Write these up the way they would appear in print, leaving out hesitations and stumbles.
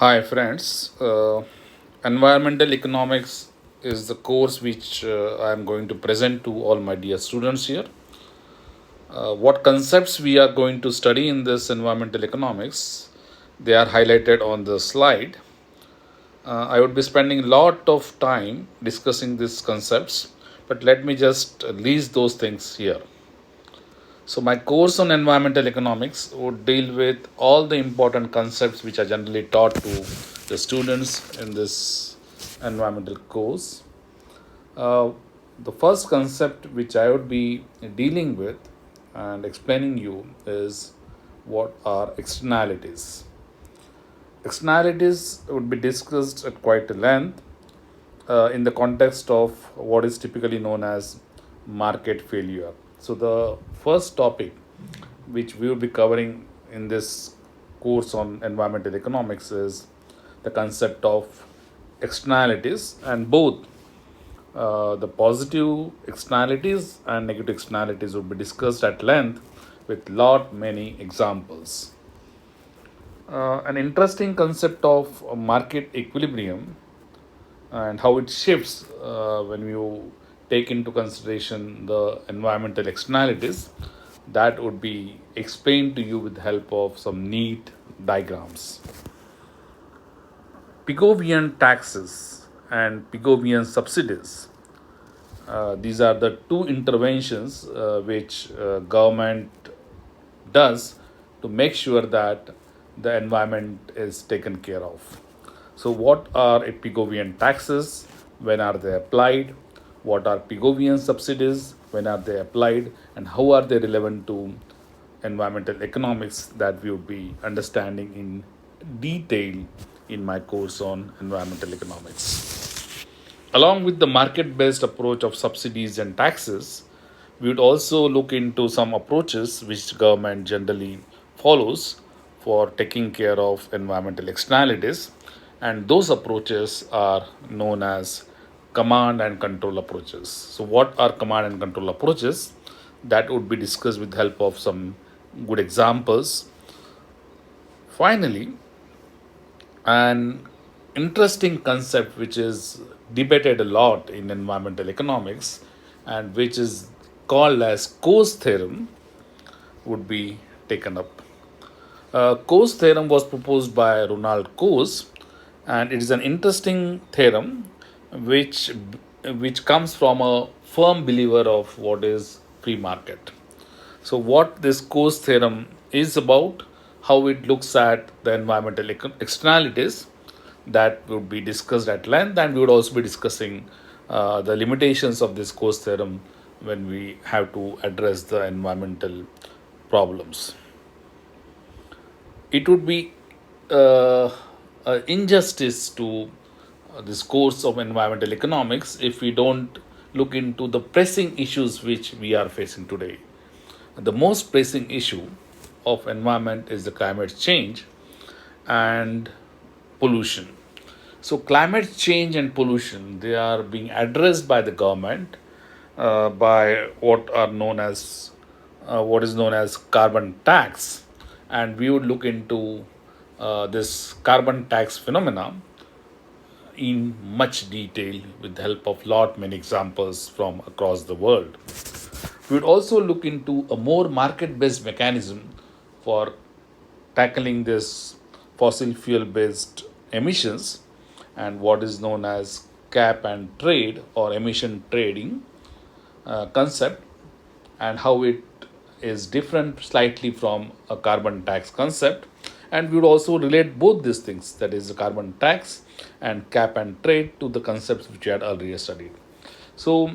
Hi, friends. Environmental economics is the course which I am going to present to all my dear students here. What concepts we are going to study in this environmental economics, they are highlighted on the slide. I would be spending a lot of time discussing these concepts, but let me just list those things here. So, my course on environmental economics would deal with all the important concepts which are generally taught to the students in this environmental course. Uh, the first concept which I would be dealing with and explaining you is what are externalities. Externalities would be discussed at quite a length in the context of what is typically known as market failure. So, the first topic which we will be covering in this course on environmental economics is the concept of externalities, and both the positive externalities and negative externalities will be discussed at length with lot many examples. An interesting concept of market equilibrium and how it shifts when you take into consideration the environmental externalities, that would be explained to you with the help of some neat diagrams. Pigovian taxes and Pigovian subsidies. These are the two interventions which government does to make sure that the environment is taken care of. So, what are Pigovian taxes? When are they applied? What are Pigovian subsidies? When are they applied? And how are they relevant to environmental economics, that we would be understanding in detail in my course on environmental economics. Along with the market based approach of subsidies and taxes, we would also look into some approaches which government generally follows for taking care of environmental externalities, and those approaches are known as command and control approaches. So, what are command and control approaches? That would be discussed with the help of some good examples. Finally, an interesting concept which is debated a lot in environmental economics and which is called as Coase theorem would be taken up. Coase theorem was proposed by Ronald Coase, and it is an interesting theorem which which comes from a firm believer of what is free market. So, what this Coase theorem is about, how it looks at the environmental externalities, that would be discussed at length, and we would also be discussing the limitations of this Coase theorem when we have to address the environmental problems. It would be uh, injustice to this course of environmental economics if we don't look into the pressing issues which we are facing today. The most pressing issue of environment is the climate change and pollution. So, climate change and pollution, they are being addressed by the government by what is known as carbon tax, and we would look into this carbon tax phenomena in much detail with the help of lot many examples from across the world. We would also look into a more market based mechanism for tackling this fossil fuel based emissions and what is known as cap and trade or emission trading concept, and how it is different slightly from a carbon tax concept. And we would also relate both these things, that is the carbon tax and cap and trade, to the concepts which we had earlier studied. So,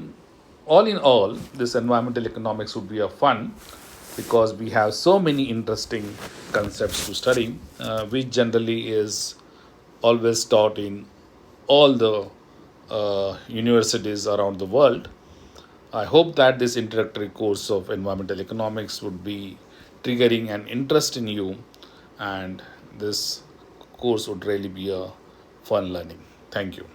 all in all, this environmental economics would be a fun because we have so many interesting concepts to study, which generally is always taught in all the universities around the world. I hope that this introductory course of environmental economics would be triggering an interest in you, and this course would really be a fun learning. Thank you.